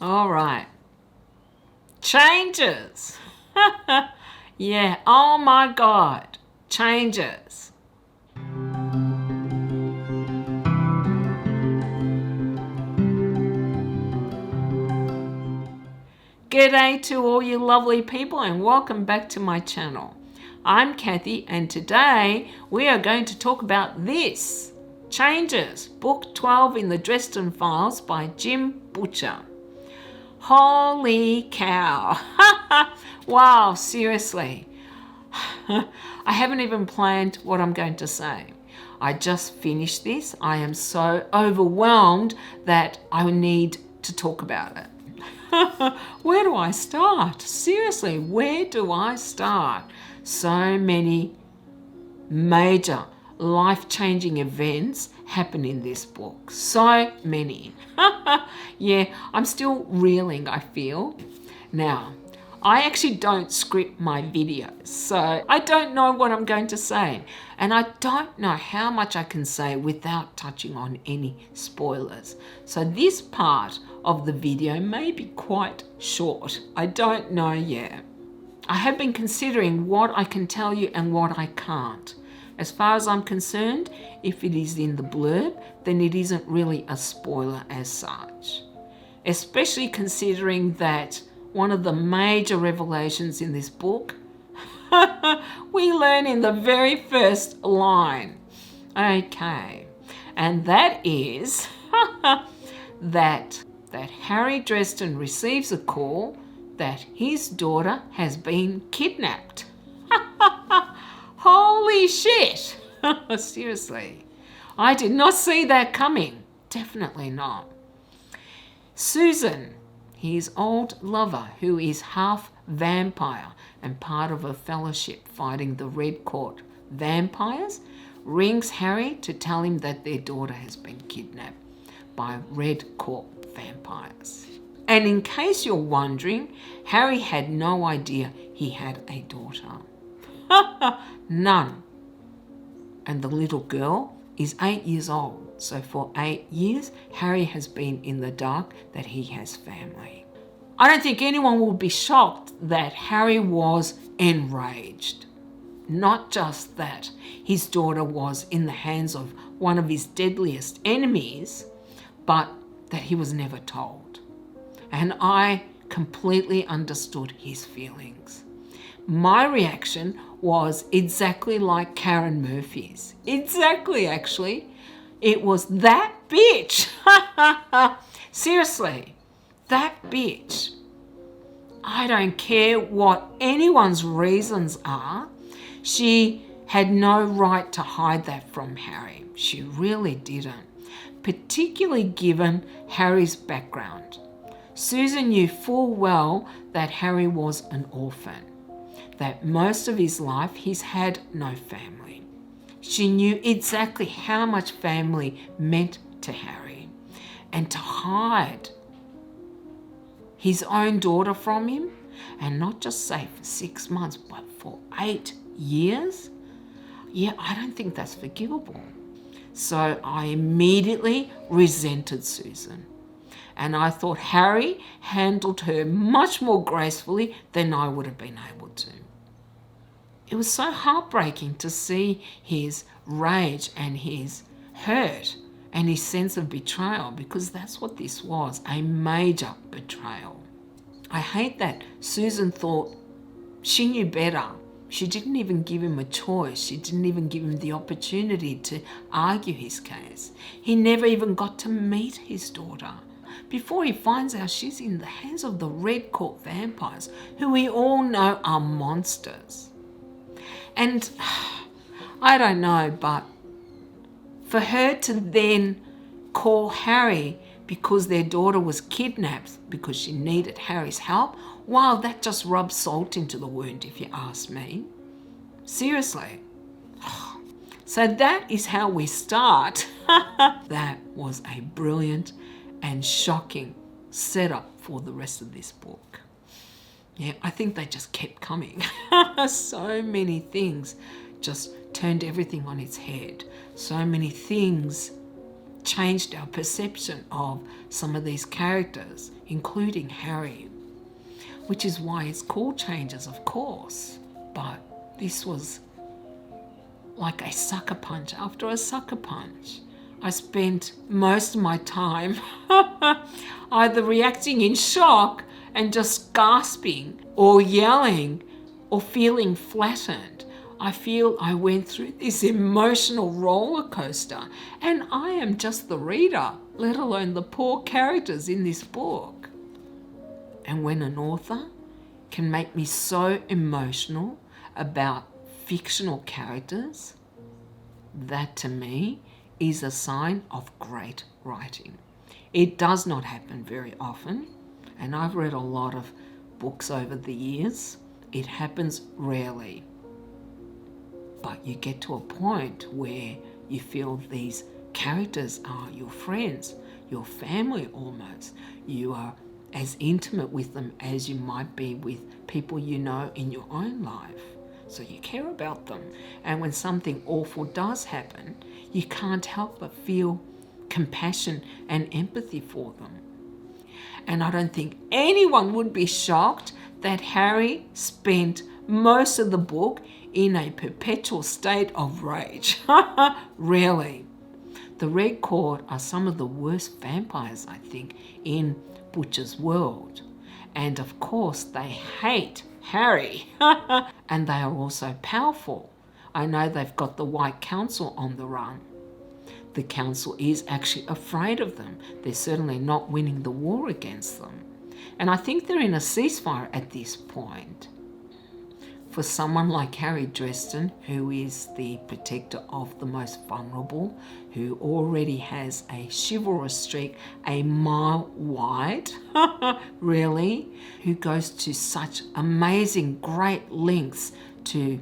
All right. Changes. Yeah, oh my God. Changes. G'day to all you lovely people and welcome back to my channel. I'm Kathy and today we are going to talk about this. Changes, book 12 in the Dresden Files by Jim Butcher. Holy cow. Wow, seriously. I haven't even planned what I'm going to say. I just finished this. I am so overwhelmed that I need to talk about it. Where do I start? Seriously, where do I start? So many major life-changing events happen in this book. So many. Yeah, I'm still reeling, I feel. Now, I actually don't script my videos, so I don't know what I'm going to say. And I don't know how much I can say without touching on any spoilers. So this part of the video may be quite short. I don't know yet. I have been considering what I can tell you and what I can't. As far as I'm concerned, if it is in the blurb, then it isn't really a spoiler as such. Especially considering that one of the major revelations in this book, we learn in the very first line. Okay, and that is that Harry Dresden receives a call that his daughter has been kidnapped. Holy shit! Seriously, I did not see that coming. Definitely not. Susan, his old lover, who is half vampire and part of a fellowship fighting the Red Court vampires, rings Harry to tell him that their daughter has been kidnapped by Red Court vampires. And in case you're wondering, Harry had no idea he had a daughter. None. And the little girl is 8 years old. So for 8 years, Harry has been in the dark that he has family. I don't think anyone will be shocked that Harry was enraged. Not just that his daughter was in the hands of one of his deadliest enemies, but that he was never told. And I completely understood his feelings. My reaction was exactly like Karen Murphy's. Exactly, actually. It was that bitch. Seriously, that bitch. I don't care what anyone's reasons are. She had no right to hide that from Harry. She really didn't. Particularly given Harry's background. Susan knew full well that Harry was an orphan, that most of his life he's had no family. She knew exactly how much family meant to Harry, and to hide his own daughter from him, and not just say for 6 months, but for 8 years, yeah, I don't think that's forgivable. So I immediately resented Susan. And I thought Harry handled her much more gracefully than I would have been able to. It was so heartbreaking to see his rage and his hurt and his sense of betrayal, because that's what this was, a major betrayal. I hate that Susan thought she knew better. She didn't even give him a choice. She didn't even give him the opportunity to argue his case. He never even got to meet his daughter before he finds out she's in the hands of the Red Court vampires, who we all know are monsters. And I don't know, but for her to then call Harry because their daughter was kidnapped because she needed Harry's help, wow, that just rubs salt into the wound, if you ask me. Seriously. So that is how we start. That was a brilliant and shocking setup for the rest of this book. Yeah, I think they just kept coming. So many things just turned everything on its head. So many things changed our perception of some of these characters, including Harry, which is why it's called Changes, of course. But this was like a sucker punch after a sucker punch. I spent most of my time either reacting in shock and just gasping, or yelling, or feeling flattened. I feel I went through this emotional roller coaster, and I am just the reader, let alone the poor characters in this book. And when an author can make me so emotional about fictional characters, that to me is a sign of great writing. It does not happen very often, and I've read a lot of books over the years. It happens rarely. But you get to a point where you feel these characters are your friends, your family almost. You are as intimate with them as you might be with people you know in your own life. So you care about them. And when something awful does happen, you can't help but feel compassion and empathy for them. And I don't think anyone would be shocked that Harry spent most of the book in a perpetual state of rage. Really. The Red Court are some of the worst vampires, I think, in Butcher's world. And of course, they hate Harry. And they are also powerful. I know they've got the White Council on the run. The council is actually afraid of them. They're certainly not winning the war against them. And I think they're in a ceasefire at this point. For someone like Harry Dresden, who is the protector of the most vulnerable, who already has a chivalrous streak a mile wide, really, who goes to such amazing, great lengths to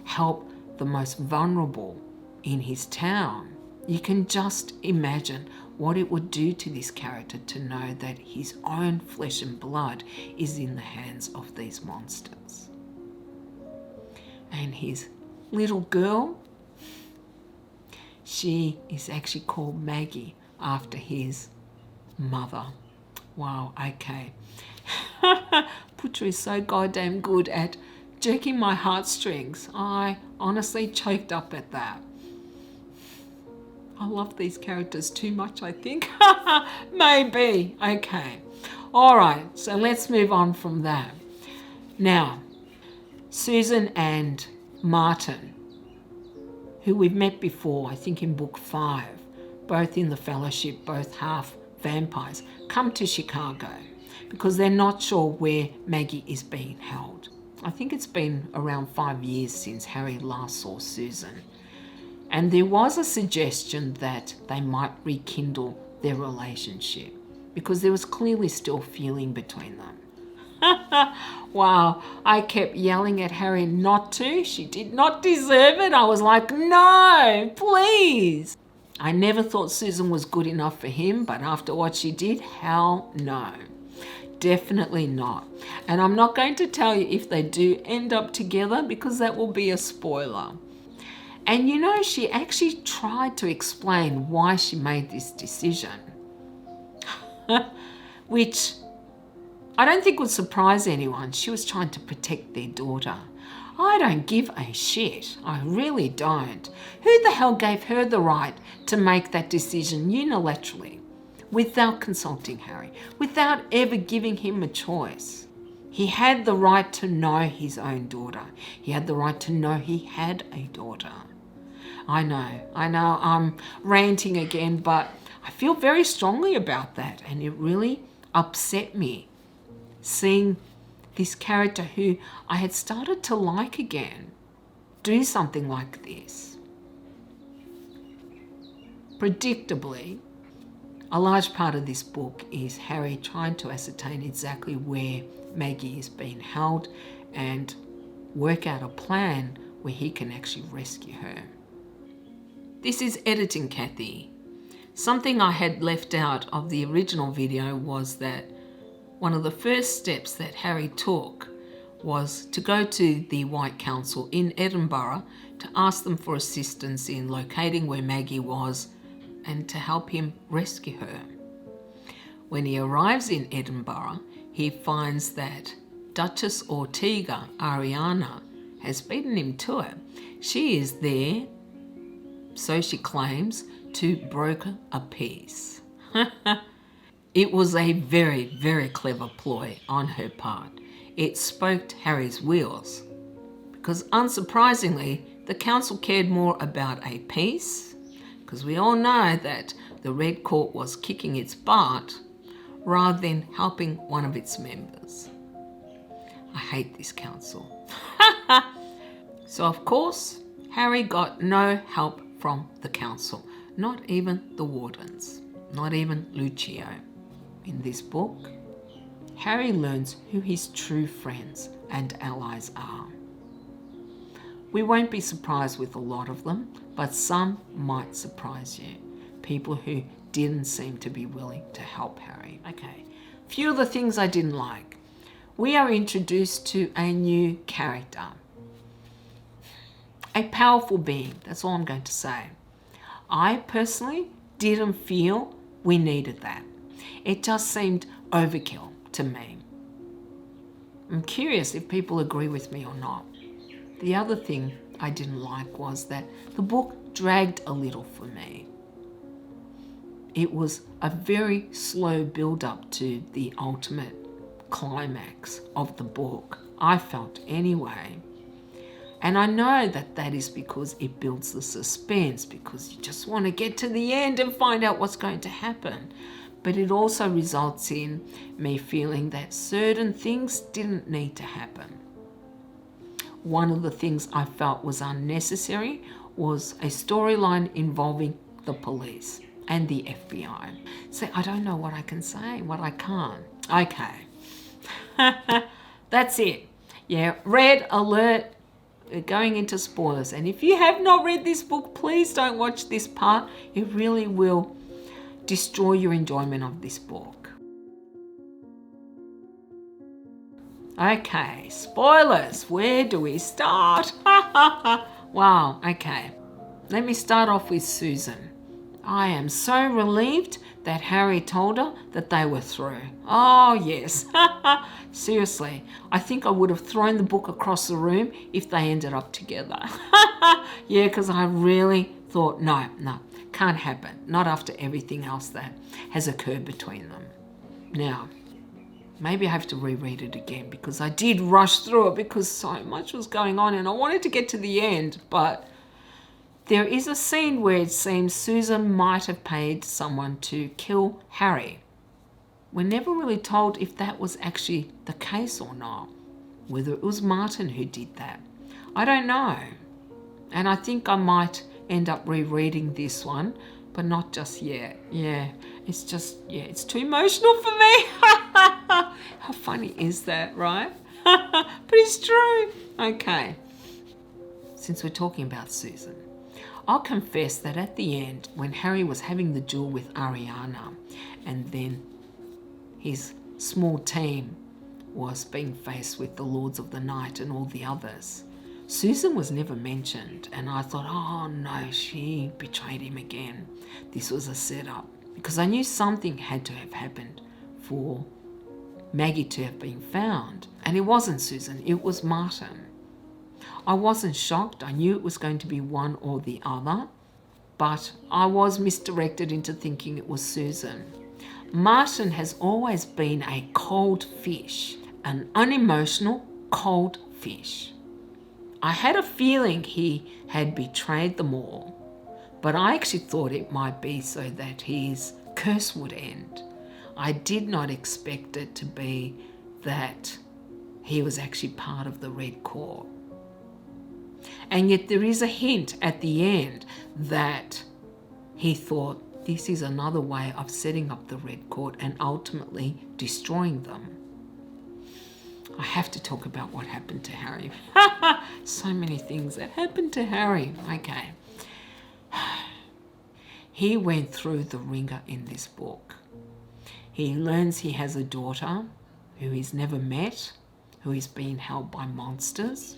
help the most vulnerable in his town, you can just imagine what it would do to this character to know that his own flesh and blood is in the hands of these monsters. And his little girl, she is actually called Maggie after his mother. Wow, okay. Butcher is so goddamn good at jerking my heartstrings. I honestly choked up at that. I love these characters too much, I think. Maybe. Okay. All right, so let's move on from that. Now, Susan and Martin, who we've met before, I think in book 5, both in the Fellowship, both half vampires, come to Chicago because they're not sure where Maggie is being held. I think it's been around 5 years since Harry last saw Susan. And there was a suggestion that they might rekindle their relationship because there was clearly still feeling between them. Wow, I kept yelling at Harry not to. She did not deserve it. I was like, no, please. I never thought Susan was good enough for him, but after what she did, hell no. Definitely not. And I'm not going to tell you if they do end up together because that will be a spoiler. And you know, she actually tried to explain why she made this decision, which I don't think would surprise anyone. She was trying to protect their daughter. I don't give a shit. I really don't. Who the hell gave her the right to make that decision unilaterally, without consulting Harry, without ever giving him a choice? He had the right to know his own daughter. He had the right to know he had a daughter. I know, I'm ranting again, but I feel very strongly about that, and it really upset me seeing this character who I had started to like again do something like this. Predictably, a large part of this book is Harry trying to ascertain exactly where Maggie is being held and work out a plan where he can actually rescue her. This is editing Kathy. Something I had left out of the original video was that one of the first steps that Harry took was to go to the White Council in Edinburgh to ask them for assistance in locating where Maggie was and to help him rescue her. When he arrives in Edinburgh, he finds that Duchess Ortega, Ariana, has beaten him to it. She is there, so she claims, to broker a peace. It was a very, very clever ploy on her part. It spoked Harry's wheels, because unsurprisingly, the council cared more about a peace, because we all know that the Red Court was kicking its butt, rather than helping one of its members. I hate this council. So of course, Harry got no help from the council, not even the wardens, not even Lucio. In this book, Harry learns who his true friends and allies are. We won't be surprised with a lot of them, but some might surprise you. People who didn't seem to be willing to help Harry. Okay, few of the things I didn't like. We are introduced to a new character. A powerful being, that's all I'm going to say. I personally didn't feel we needed that. It just seemed overkill to me. I'm curious if people agree with me or not. The other thing I didn't like was that the book dragged a little for me. It was a very slow build-up to the ultimate climax of the book, I felt anyway. And I know that that is because it builds the suspense, because you just want to get to the end and find out what's going to happen. But it also results in me feeling that certain things didn't need to happen. One of the things I felt was unnecessary was a storyline involving the police and the FBI. So I don't know what I can say, what I can't. Okay. That's it. Yeah, red alert. We're going into spoilers. And if you have not read this book, please don't watch this part. It really will destroy your enjoyment of this book. Okay, spoilers. Where do we start? Wow, okay. Let me start off with Susan. I am so relieved that Harry told her that they were through. Oh, yes. Seriously, I think I would have thrown the book across the room if they ended up together. Yeah, because I really thought, no, can't happen. Not after everything else that has occurred between them. Now, maybe I have to reread it again because I did rush through it because so much was going on and I wanted to get to the end, but there is a scene where it seems Susan might have paid someone to kill Harry. We're never really told if that was actually the case or not, whether it was Martin who did that. I don't know. And I think I might end up rereading this one, but not just yet. Yeah, it's just, it's too emotional for me. How funny is that, right? But it's true. Okay. Since we're talking about Susan, I'll confess that at the end, when Harry was having the duel with Ariana, and then his small team was being faced with the Lords of the Night and all the others, Susan was never mentioned, and I thought, oh no, she betrayed him again. This was a setup, because I knew something had to have happened for Maggie to have been found, and it wasn't Susan, it was Martin. I wasn't shocked. I knew it was going to be one or the other, but I was misdirected into thinking it was Susan. Martin has always been a cold fish, an unemotional cold fish. I had a feeling he had betrayed them all, but I actually thought it might be so that his curse would end. I did not expect it to be that he was actually part of the Red Court. And yet there is a hint at the end that he thought this is another way of setting up the Red Court and ultimately destroying them. I have to talk about what happened to Harry. So many things that happened to Harry. Okay. He went through the ringer in this book. He learns he has a daughter who he's never met, who is being held by monsters.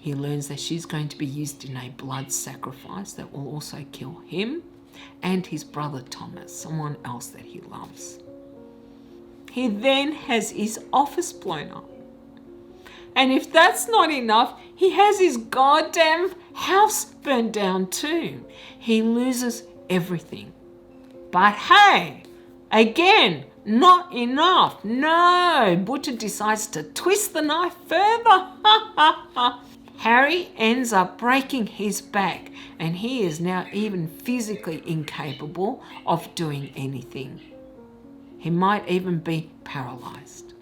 He learns that she's going to be used in a blood sacrifice that will also kill him. and his brother Thomas, someone else that he loves. He then has his office blown up. And if that's not enough, he has his goddamn house burned down too. He loses everything. But hey, again, not enough. No, Butcher decides to twist the knife further. Harry ends up breaking his back, and he is now even physically incapable of doing anything. He might even be paralyzed.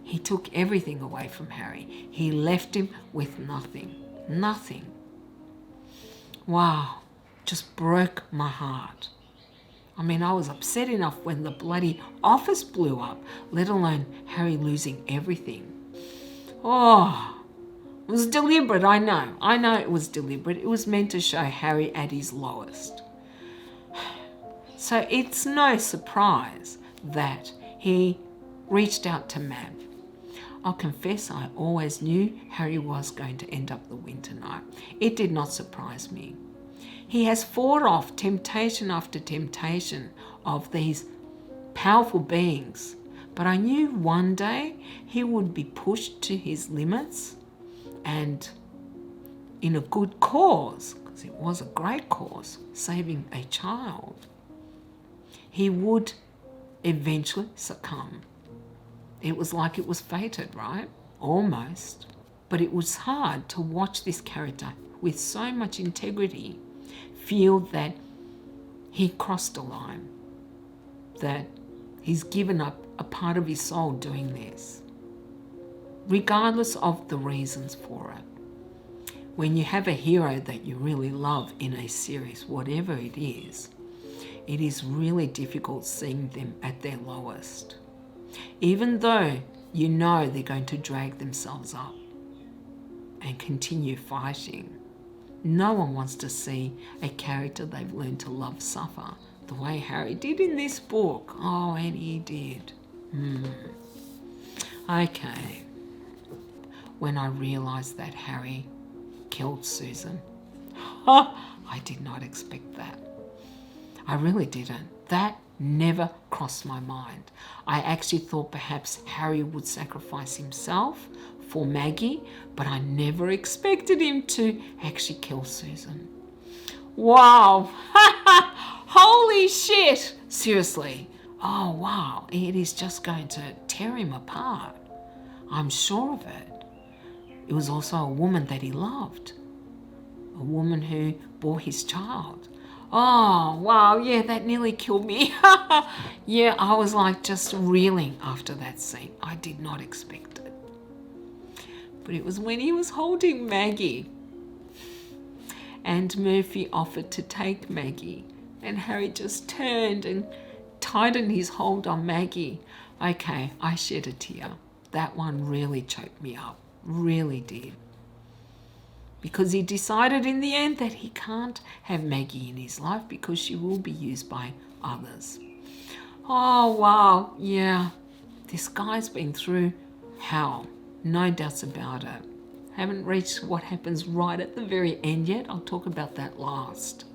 He took everything away from Harry. He left him with nothing. Nothing. Wow, just broke my heart. I mean, I was upset enough when the bloody office blew up, let alone Harry losing everything. Oh, it was deliberate, I know. I know it was deliberate. It was meant to show Harry at his lowest. So it's no surprise that he reached out to Mab. I'll confess I always knew Harry was going to end up the Winter Knight. It did not surprise me. He has fought off temptation after temptation of these powerful beings, but I knew one day he would be pushed to his limits, and in a good cause, because it was a great cause, saving a child, he would eventually succumb. It was like it was fated, right? Almost. But it was hard to watch this character with so much integrity feel that he crossed a line, that he's given up a part of his soul doing this, regardless of the reasons for it. When you have a hero that you really love in a series, whatever it is really difficult seeing them at their lowest. Even though you know they're going to drag themselves up and continue fighting, no one wants to see a character they've learned to love suffer the way Harry did in this book. Oh, and he did. Okay. When I realised that Harry killed Susan, I did not expect that. I really didn't. That never crossed my mind. I actually thought perhaps Harry would sacrifice himself for Maggie, but I never expected him to actually kill Susan. Wow. Holy shit. Seriously. Oh, wow. It is just going to tear him apart. I'm sure of it. It was also a woman that he loved. A woman who bore his child. Oh, wow, yeah, that nearly killed me. Yeah, I was like just reeling after that scene. I did not expect it. But it was when he was holding Maggie, and Murphy offered to take Maggie, and Harry just turned and tightened his hold on Maggie. Okay, I shed a tear. That one really choked me up, really did. Because he decided in the end that he can't have Maggie in his life because she will be used by others. Oh, wow, yeah. This guy's been through hell, no doubts about it. Haven't reached what happens right at the very end yet. I'll talk about that last.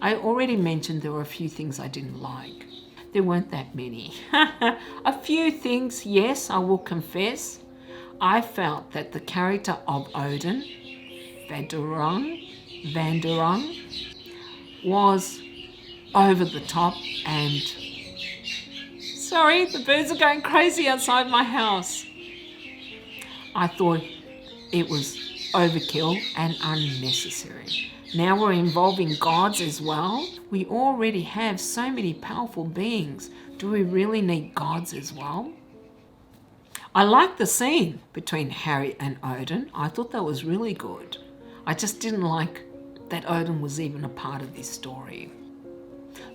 I already mentioned there were a few things I didn't like. There weren't that many. A few things, yes, I will confess. I felt that the character of Odin, Vanderon, was over the top, and sorry, the birds are going crazy outside my house. I thought it was overkill and unnecessary. Now we're involving gods as well. We already have so many powerful beings. Do we really need gods as well? I liked the scene between Harry and Odin. I thought that was really good. I just didn't like that Odin was even a part of this story.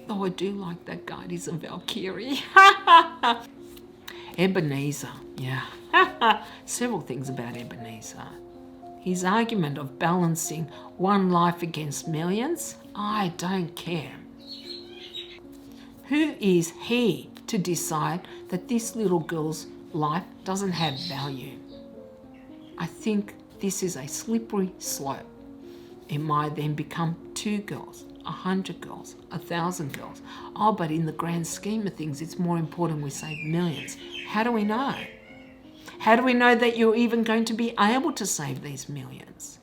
Though I do like that guy, he's a Valkyrie. Ebenezer, yeah. Several things about Ebenezer. His argument of balancing one life against millions, I don't care. Who is he to decide that this little girl's life doesn't have value? I think this is a slippery slope. It might then become 2 girls, 100 girls, 1,000 girls. Oh, but in the grand scheme of things, it's more important we save millions. How do we know? How do we know that you're even going to be able to save these millions?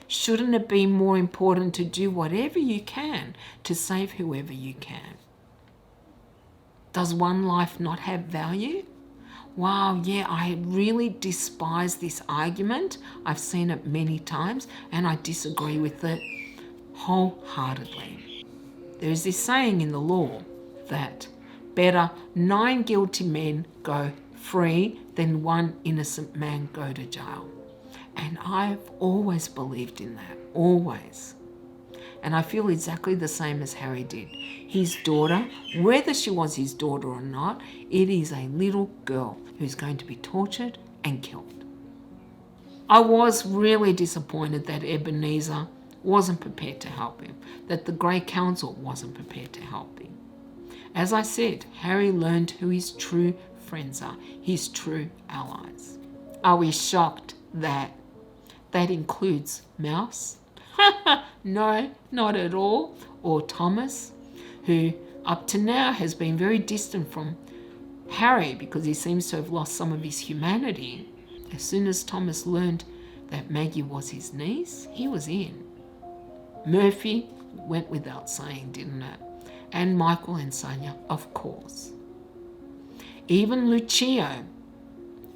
Shouldn't it be more important to do whatever you can to save whoever you can? Does one life not have value? Wow, yeah, I really despise this argument. I've seen it many times and I disagree with it wholeheartedly. There is this saying in the law that better 9 guilty men go free than 1 innocent man go to jail. And I've always believed in that, always. And I feel exactly the same as Harry did. His daughter, whether she was his daughter or not, it is a little girl who's going to be tortured and killed. I was really disappointed that Ebenezer wasn't prepared to help him, that the Great Council wasn't prepared to help him. As I said, Harry learned who his true friends are, his true allies. Are we shocked that that includes Mouse? No, not at all. Or Thomas, who up to now has been very distant from Harry because he seems to have lost some of his humanity. As soon as Thomas learned that Maggie was his niece, he was in. Murphy went without saying, didn't it? And Michael and Sonia, of course. Even Lucio,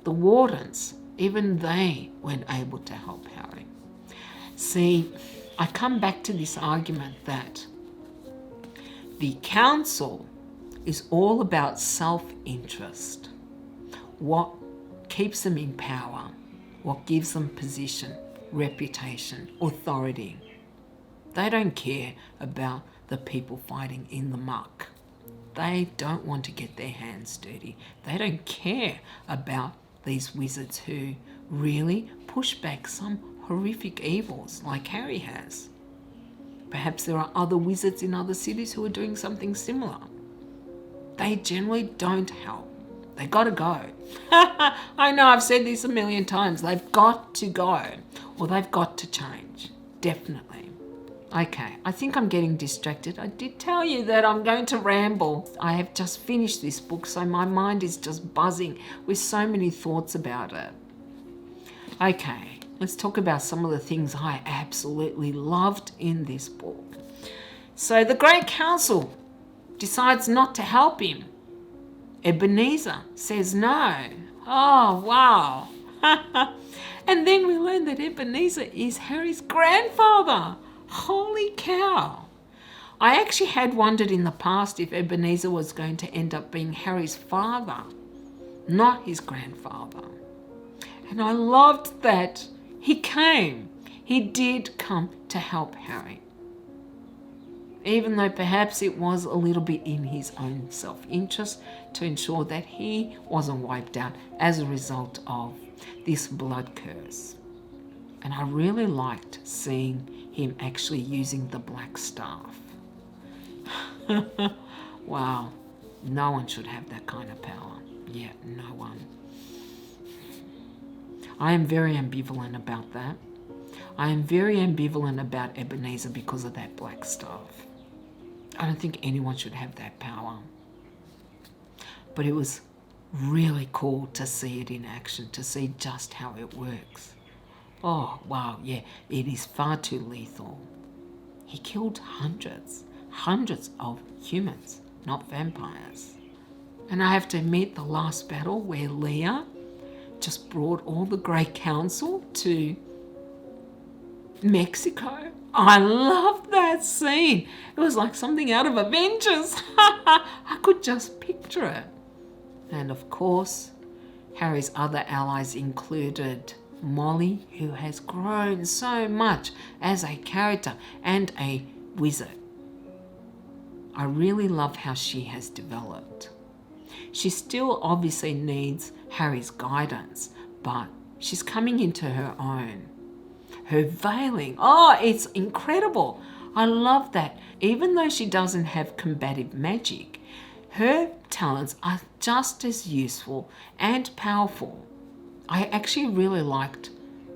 the wardens, even they weren't able to help Harry. See, I come back to this argument that the council is all about self-interest. What keeps them in power, what gives them position, reputation, authority. They don't care about the people fighting in the muck. They don't want to get their hands dirty. They don't care about these wizards who really push back some horrific evils like Harry has. Perhaps there are other wizards in other cities who are doing something similar. They generally don't help. They gotta go. I know I've said this a million times. They've got to go or they've got to change. Definitely. Okay, I think I'm getting distracted. I did tell you that I'm going to ramble. I have just finished this book, so my mind is just buzzing with so many thoughts about it. Okay, let's talk about some of the things I absolutely loved in this book. So the Great Council decides not to help him. Ebenezer says no. Oh, wow. And then we learn that Ebenezer is Harry's grandfather. Holy cow. I actually had wondered in the past if Ebenezer was going to end up being Harry's father, not his grandfather. And I loved that he came. He did come to help Harry. Even though perhaps it was a little bit in his own self-interest to ensure that he wasn't wiped out as a result of this blood curse. And I really liked seeing him actually using the black staff. Wow, no one should have that kind of power. Yeah, no one. I am very ambivalent about that. I am very ambivalent about Ebenezer because of that black staff. I don't think anyone should have that power. But it was really cool to see it in action, to see just how it works. Oh, wow, yeah, it is far too lethal. He killed hundreds of humans, not vampires. And I have to admit, the last battle where Leah just brought all the Great Council to Mexico. I loved that scene. It was like something out of Avengers. I could just picture it. And of course, Harry's other allies included Molly, who has grown so much as a character and a wizard. I really love how she has developed. She still obviously needs Harry's guidance, but she's coming into her own. Her veiling, oh, it's incredible. I love that. Even though she doesn't have combative magic, her talents are just as useful and powerful. I actually really liked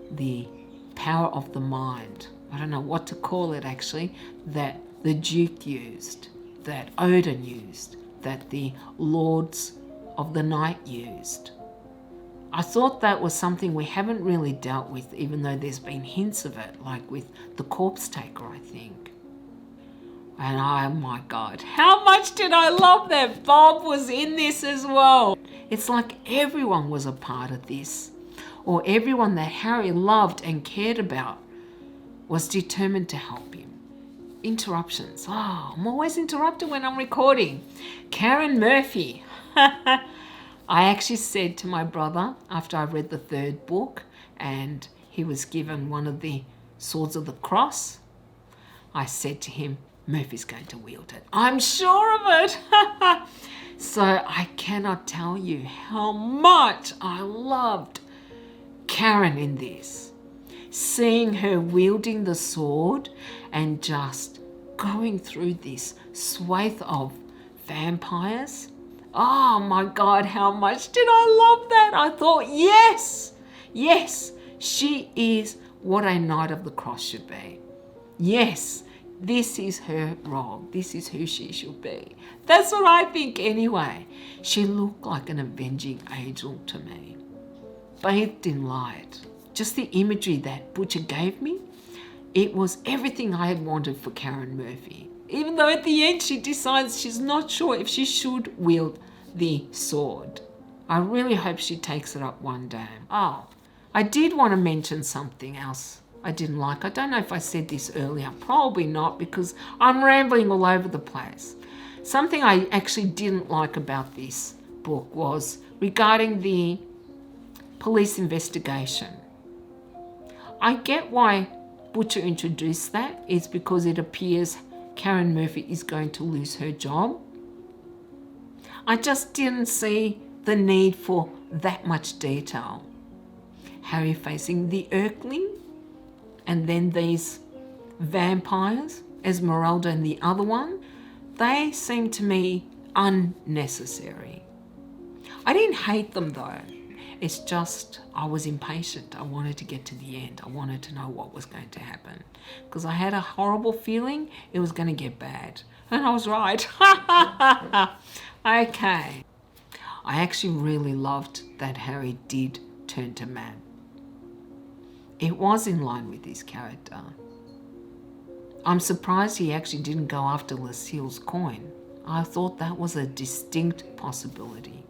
the power of the mind I don't know what to call it actually, that the Duke used, that Odin used, that the Lords of the Night used. I thought that was something we haven't really dealt with, even though there's been hints of it, like with the Corpse Taker, I think. And oh my God, how much did I love that Bob was in this as well. It's like everyone was a part of this, or everyone that Harry loved and cared about was determined to help him. Interruptions. Oh, I'm always interrupted when I'm recording. Karen Murphy. I actually said to my brother after I read the 3rd book and he was given one of the Swords of the Cross, I said to him, Murphy's going to wield it. I'm sure of it. So I cannot tell you how much I loved Karen in this. Seeing her wielding the sword and just going through this swathe of vampires. Oh my God, how much did I love that? I thought, yes, she is what a Knight of the Cross should be. Yes, this is her role. This is who she should be. That's what I think anyway. She looked like an avenging angel to me, bathed in light. Just the imagery that Butcher gave me, it was everything I had wanted for Karen Murphy. Even though at the end she decides she's not sure if she should wield the sword. I really hope she takes it up one day. Oh, I did want to mention something else I didn't like. I don't know if I said this earlier. Probably not, because I'm rambling all over the place. Something I actually didn't like about this book was regarding the police investigation. I get why Butcher introduced that. It's because it appears Karen Murphy is going to lose her job. I just didn't see the need for that much detail. Harry facing the Erkling and then these vampires, Esmeralda and the other one, they seem to me unnecessary. I didn't hate them though. It's just I was impatient. I wanted to get to the end. I wanted to know what was going to happen because I had a horrible feeling it was going to get bad. And I was right. Okay. I actually really loved that Harry did turn to man. It was in line with his character. I'm surprised he actually didn't go after Lucille's coin. I thought that was a distinct possibility.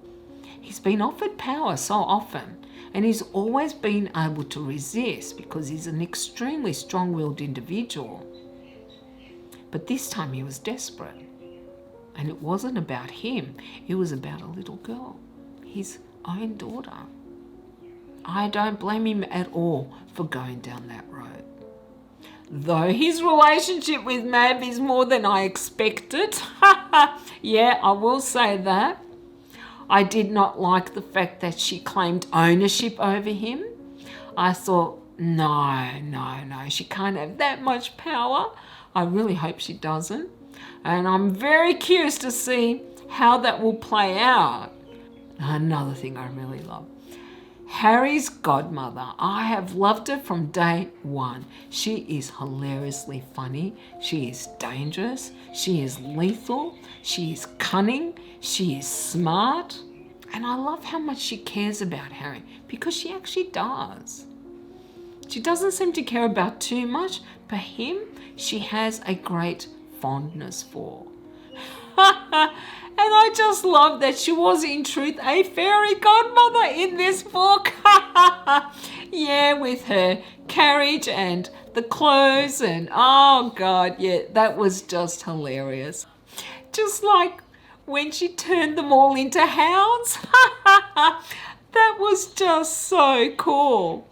He's been offered power so often, and he's always been able to resist because he's an extremely strong-willed individual. But this time he was desperate. And it wasn't about him, it was about a little girl, his own daughter. I don't blame him at all for going down that road. Though his relationship with Mav is more than I expected. Yeah, I will say that. I did not like the fact that she claimed ownership over him. I thought, no, she can't have that much power. I really hope she doesn't. And I'm very curious to see how that will play out. Another thing I really love. Harry's godmother. I have loved her from day one. She is hilariously funny. She is dangerous. She is lethal. She is cunning. She is smart. And I love how much she cares about Harry because she actually does. She doesn't seem to care about too much, but him, she has a great fondness for. And I just love that she was in truth a fairy godmother in this book. Yeah, with her carriage and the clothes and oh God, yeah, that was just hilarious. Just like when she turned them all into hounds. That was just so cool.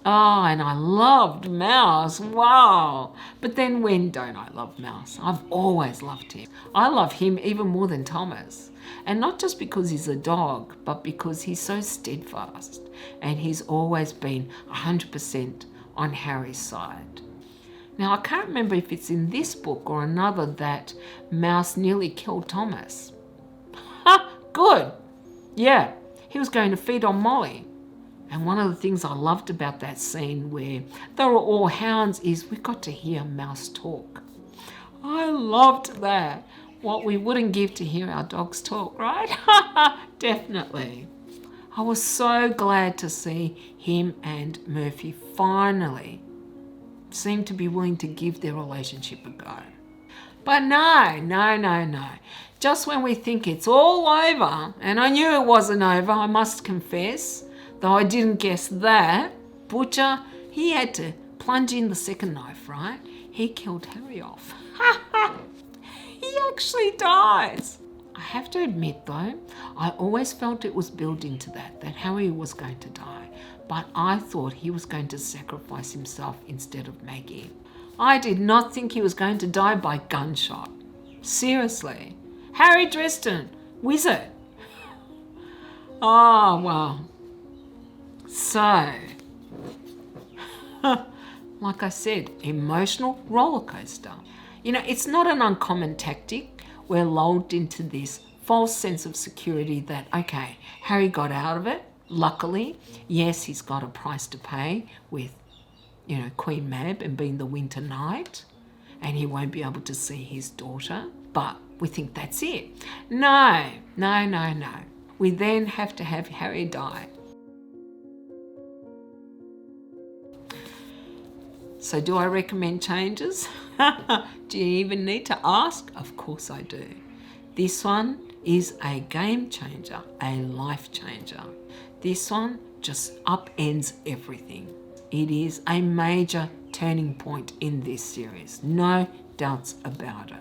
Oh, and I loved Mouse. Wow. But then when don't I love Mouse? I've always loved him. I love him even more than Thomas. And not just because he's a dog, but because he's so steadfast. And he's always been 100% on Harry's side. Now, I can't remember if it's in this book or another that Mouse nearly killed Thomas. Ha! Good. Yeah, he was going to feed on Molly. And one of the things I loved about that scene where they were all hounds is we got to hear Mouse talk. I loved that. What we wouldn't give to hear our dogs talk, right? Definitely. I was so glad to see him and Murphy finally seem to be willing to give their relationship a go. But no. Just when we think it's all over, and I knew it wasn't over, I must confess, though I didn't guess that, Butcher, he had to plunge in the second knife, right? He killed Harry off. He actually dies. I have to admit though, I always felt it was building to that Harry was going to die, but I thought he was going to sacrifice himself instead of Maggie. I did not think he was going to die by gunshot. Seriously. Harry Dresden, wizard. Oh, well. So, like I said, emotional roller coaster. You know, it's not an uncommon tactic. We're lulled into this false sense of security that, okay, Harry got out of it. Luckily, yes, he's got a price to pay with, you know, Queen Mab and being the Winter Knight, and he won't be able to see his daughter, but we think that's it. No. We then have to have Harry die. So do I recommend changes? Do you even need to ask? Of course I do. This one is a game changer, a life changer. This one just upends everything. It is a major turning point in this series. No doubts about it.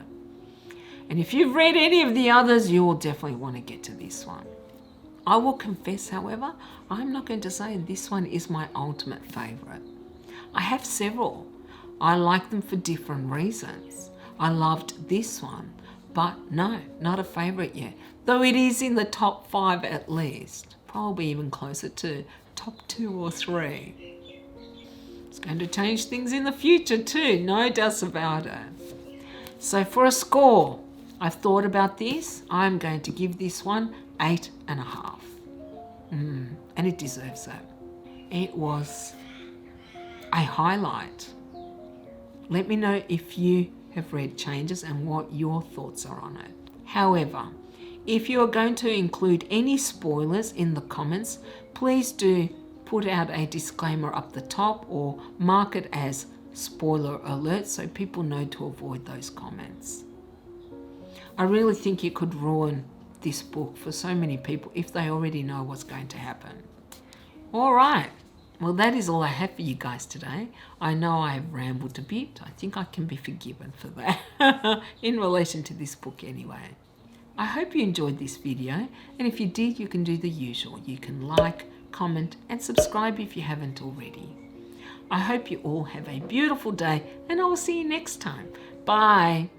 And if you've read any of the others, you will definitely want to get to this one. I will confess, however, I'm not going to say this one is my ultimate favourite. I have several. I like them for different reasons. I loved this one, but no, not a favourite yet. Though it is in the top 5 at least. Probably even closer to top 2 or 3. It's going to change things in the future too, no doubts about it. So for a score, I've thought about this. I'm going to give this one 8.5. And it deserves that. It was a highlight. Let me know if you have read Changes and what your thoughts are on it. However, if you are going to include any spoilers in the comments, please do put out a disclaimer up the top or mark it as spoiler alert so people know to avoid those comments. I really think you could ruin this book for so many people if they already know what's going to happen. All right. Well, that is all I have for you guys today. I know I have rambled a bit. I think I can be forgiven for that in relation to this book anyway. I hope you enjoyed this video, and if you did, you can do the usual. You can like, comment, and subscribe if you haven't already. I hope you all have a beautiful day, and I will see you next time. Bye.